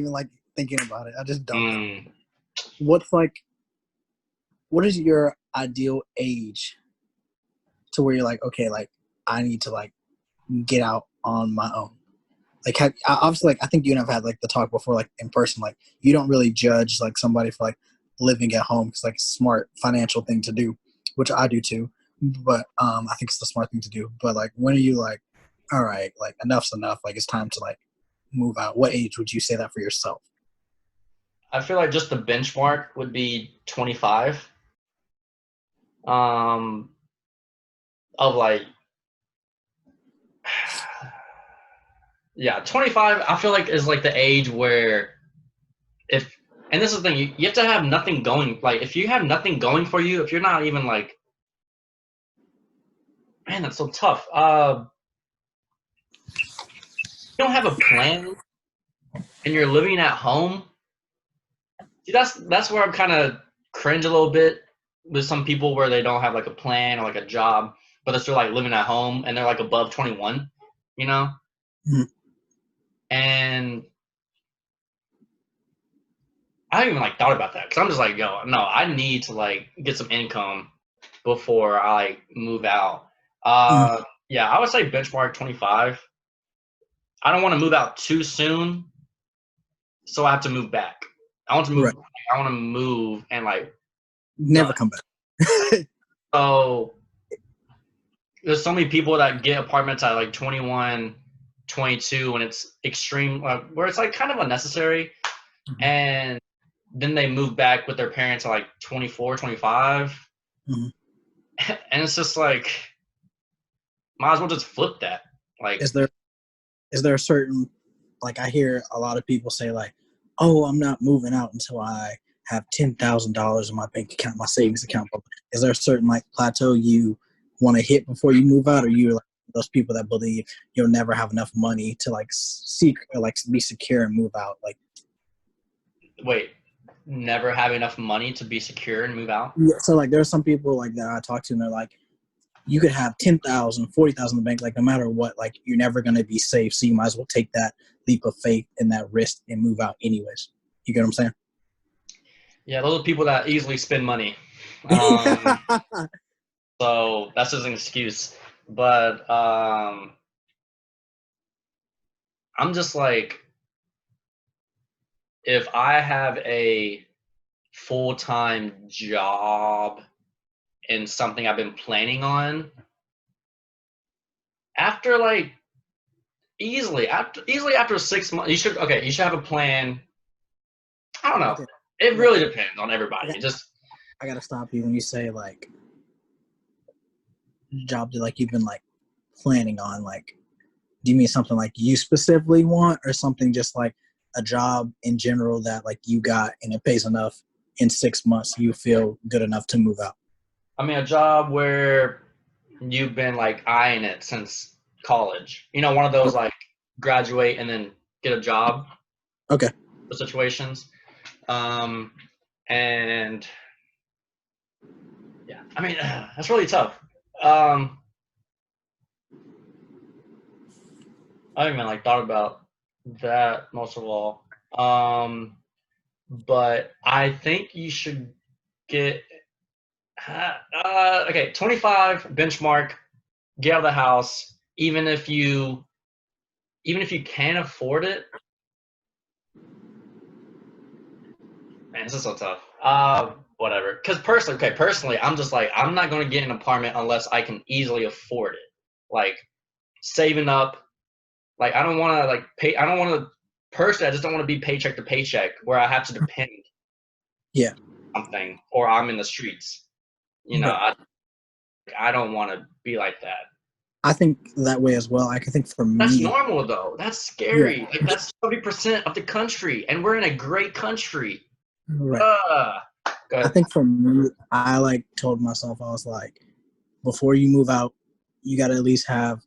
even like thinking about it. I just don't know. Mm. What's like, what is your ideal age to where you're like, okay, like I need to like get out on my own? Like, obviously, like I think you and I've had like the talk before, like in person. Like, you don't really judge like somebody for like living at home because like it's a smart financial thing to do, which I do too. But I think it's the smart thing to do. But like, when are you like, all right, like enough's enough. Like, it's time to like move out. What age would you say that for yourself? I feel like just the benchmark would be 25. Um, of like, yeah, 25. I feel like is like the age where if, and this is the thing, you have to have nothing going. Like, if you have nothing going for you, if you're not even like, man, that's so tough. You don't have a plan and you're living at home. See, that's where I'm kind of cringe a little bit with some people where they don't have like a plan or like a job, but they're still like living at home and they're like above 21, you know? Mhm. And I haven't even like thought about that because I'm just like, yo, no, I need to like get some income before I like move out. Mhm. Yeah, I would say benchmark 25. I don't want to move out too soon, so I have to move back. I want to move. Right. I want to move and like Never done. come back. So there's so many people that get apartments at like 21, 22 when it's extreme, where it's like kind of unnecessary, Mhm. and then they move back with their parents at like 24, 25. Mhm. And it's just like, might as well just flip that. Like, Is there a certain, like I hear a lot of people say like, oh, I'm not moving out until I have $10,000 in my bank account, my savings account. But is there a certain like plateau you want to hit before you move out, or you like those people that believe you'll never have enough money to like seek or like be secure and move out? Like, wait, never have enough money to be secure and move out? yeah, so like there are some people like that I talk to, and they're like, you could have 10,000, 40,000 in the bank, like no matter what, like you're never going to be safe. So you might as well take that leap of faith and that risk and move out anyways. You get what I'm Yeah, those are people that easily spend money. saying? So that's just an excuse. But I'm just like, if I have a full-time job in something I've been planning on, after like easily after 6 months, you should have a plan. I don't know. Okay, It wait, really depends on I everybody. got, It just I got to stop you when you say like job that like you've been like planning on. Like, do you mean something like you specifically want, or something just like a job in general that like you got and it pays enough in 6 months you feel good enough to move out? I mean a job where you've been like eyeing it since college. You know, one of those like graduate and then get a job Okay. situations. Um, and yeah, I mean that's really tough. Um, I haven't even like thought about that most of all. But I think you should get okay, 25 benchmark, get out of the house, even if you can afford it. Man, this is so tough. Whatever. Because personally, I'm just like, I'm not going to get an apartment unless I can easily afford it. Like, saving up. Like, I don't want to, like, pay. I don't want to, personally, I just don't want to be paycheck to paycheck where I have to depend Yeah. on something or I'm in the streets. You know, Right. I don't want to be like that. I think that way as well. I can think for That's me, normal, though. That's yeah, scary. Like, that's 30% of the country, and we're in a great country. right. Uh, Go I ahead. think for me, I like told myself, I was like, before you move out, you got to at least have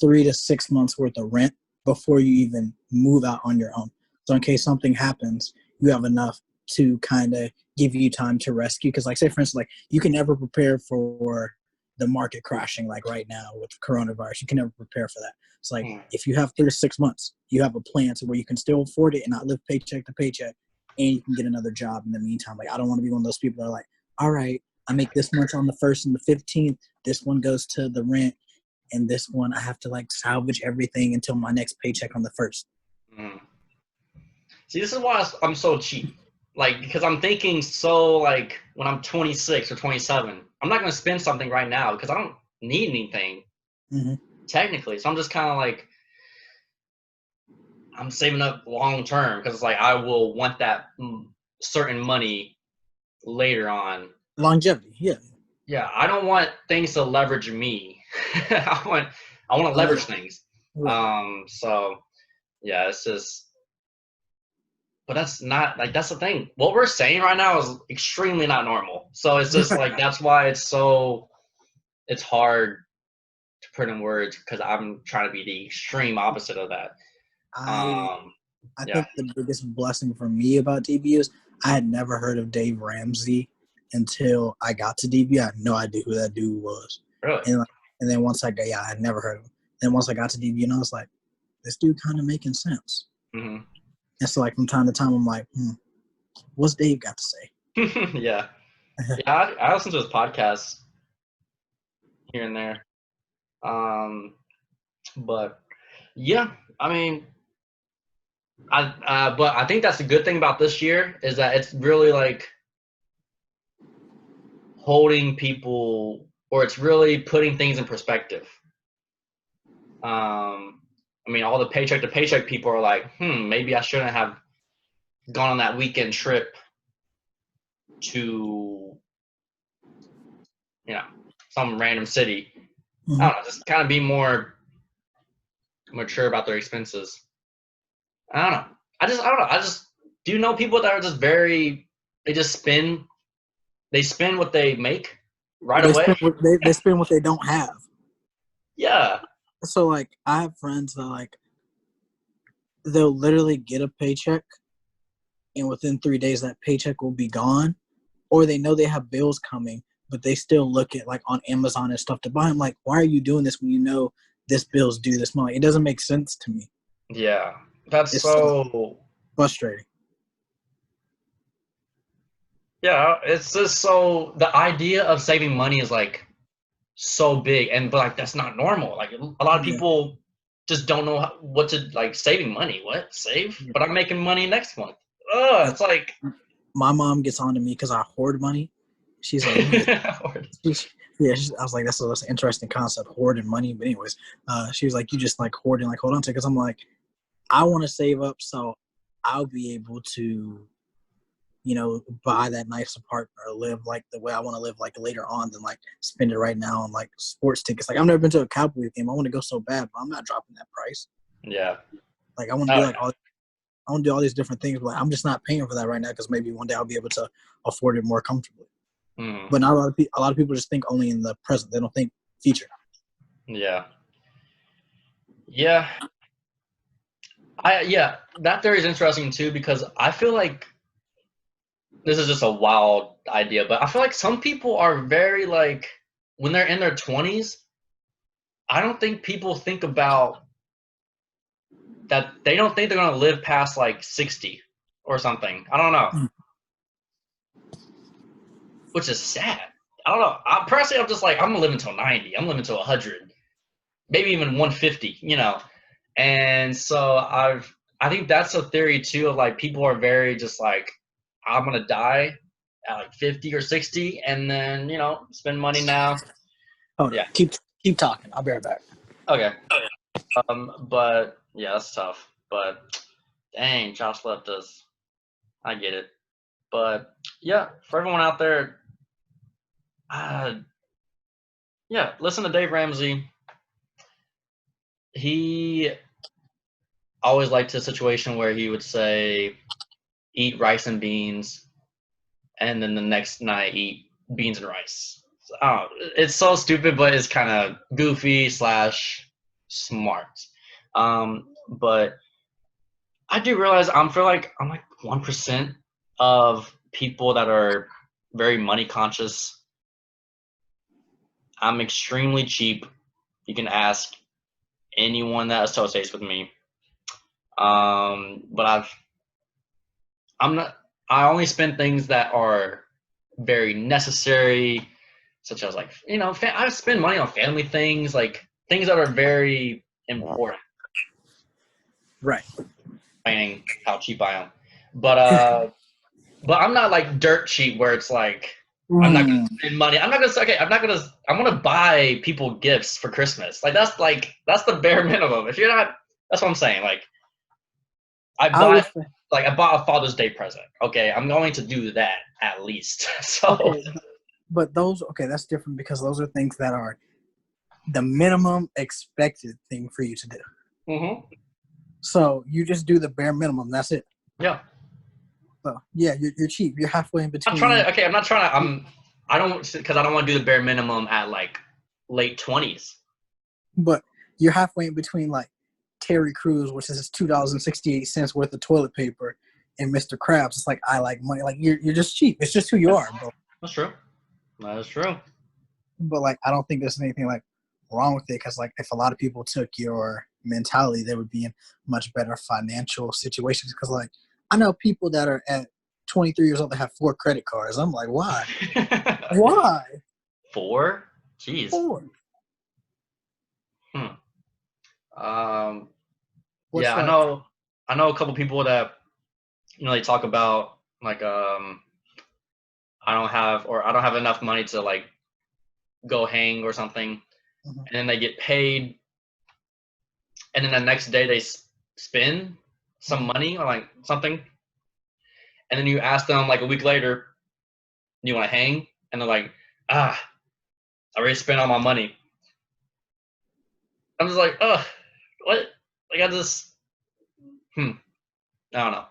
3 to 6 months worth of rent before you even move out on your own. So in case something happens, you have enough to kind of give you time to rescue. Because like say for instance, like you can never prepare for the market crashing like right now with coronavirus. You can never prepare for that. It's like if you have 3 to 6 months, you have a plan to where you can still afford it and not live paycheck to paycheck, and you can get another job in the meantime. Like I don't want to be one of those people that are like, all right, I make this much on the 1st and the 15th. This one goes to the rent, and this one I have to like salvage everything until my next paycheck on the 1st. Mm. See, this is why I'm so cheap. Like, because I'm thinking so, like, when I'm 26 or 27, I'm not going to spend something right now because I don't need anything, technically. So I'm just kind of like, I'm saving up long term because it's like I will want that certain money later on. Longevity, yeah. Yeah, I don't want things to leverage me. I want to leverage things. Right. So yeah, it's just, but that's not like that's the thing. What we're saying right now is extremely not normal. So it's just like that's why it's hard to put in words because I'm trying to be the extreme opposite of that. I Yeah. think the biggest blessing for me about DB is I had never heard of Dave Ramsey until I got to DB. I had no idea who that dude was. Really? And then once I had never heard of him. Then once I got to DB, I was like, this dude kind of making sense. Mm-hmm. And so like from time to time, I'm like, what's Dave got to say? Yeah. Yeah, I listen to his podcasts here and there. But yeah, I mean, but I think that's the good thing about this year is that it's really like holding people, or it's really putting things in perspective. I mean, all the paycheck to paycheck people are like, maybe I shouldn't have gone on that weekend trip to, some random city. I don't know, just kind of be more mature about their expenses. I don't know. I don't know. Do you know people that are just they just spend what they make right away? They spend what they don't have. Yeah. So like I have friends that like they'll literally get a paycheck and within 3 days that paycheck will be gone, or they know they have bills coming, but they still look at like on Amazon and stuff to buy. I'm like, why are you doing this when you know this bill's due this month? It doesn't make sense to me. Yeah, that's It's so frustrating. Yeah, it's just so the idea of saving money is like so big, but like that's not normal. Like a lot of people just don't know what to like saving money. What save? Yeah. But I'm making money next month. It's like my mom gets on to me because I hoard money. She's like, I was like, that's an interesting concept, hoarding money. But anyways, she was like, you just like hoarding, like hold on to it. Because I'm like, I want to save up so I'll be able to, buy that nice apartment or live like the way I want to live like later on than like spend it right now on like sports tickets. Like I've never been to a Cowboys game. I want to go so bad, but I'm not dropping that price. Yeah. Like I want to do like I want to do all these different things, but like, I'm just not paying for that right now because maybe one day I'll be able to afford it more comfortably. But not a lot of people just think only in the present. They don't think future. Yeah. Yeah. That theory is interesting too because I feel like this is just a wild idea, but I feel like some people are very like when they're in their 20s, I don't think people think about that. They don't think they're going to live past like 60 or something. I don't know. Which is sad. I don't know. Personally, I'm just like, I'm going to live until 90. I'm living until 100. Maybe even 150, And so I think that's a theory too of like people are very just like, I'm going to die at like 50 or 60 and then, spend money now. Hold on. Keep talking. I'll be right back. Okay. But yeah, that's tough. But dang, Josh left us. I get it. But yeah, for everyone out there, listen to Dave Ramsey. He always liked a situation where he would say, eat rice and beans, and then the next night eat beans and rice. It's so stupid, but it's kind of goofy / smart. But I do realize I'm like 1% of people that are very money conscious. I'm extremely cheap. You can ask anyone that associates with me. But I'm not. I only spend things that are very necessary, such as like I spend money on family things, like things that are very important. Right. Explaining how cheap I am, but I'm not like dirt cheap where it's like I'm not gonna Mm, spend money. I'm not gonna okay. I'm gonna buy people gifts for Christmas. That's the bare minimum. If you're not, that's what I'm saying. Like I would say I bought a Father's Day present. Okay, I'm going to do that at least. So okay, but those that's different because those are things that are the minimum expected thing for you to do. hmm So you just do the bare minimum. That's it. yeah. So yeah, you're cheap. You're halfway in I'm trying between. to. Okay, I'm not trying to. I don't because I don't want to do the bare minimum at like late 20s. But you're halfway in between like Terry Crews, which is $2.68 worth of toilet paper, and Mr. Krabs. It's like I like money. Like you're just cheap. It's just who you are, bro. That's true. That is true. But like I don't think there's anything like wrong with it because like if a lot of people took your mentality, they would be in much better financial situations. Because like I know people that are at 23 years old that have 4 credit cards. I'm like, why? Why? 4? Jeez. 4? Hmm. Um. Yeah, What's like? I know a couple people that they talk about like I don't have enough money to like go hang or something, Mhm. and then they get paid, and then the next day they spend some money on like something, and then you ask them like a week later, "Do you want to hang?" And they're like, "Ah, I already spent all my money." I'm just like, "Ugh, what?" Like I just, I don't know,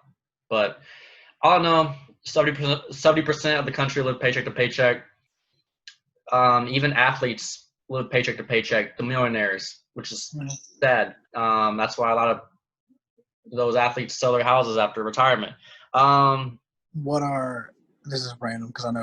but all in all, 70% of the country live paycheck to paycheck. Even athletes live paycheck to paycheck. The millionaires, which is Mhm. sad. That's why a lot of those athletes sell their houses after retirement. Um, What are this is random because I know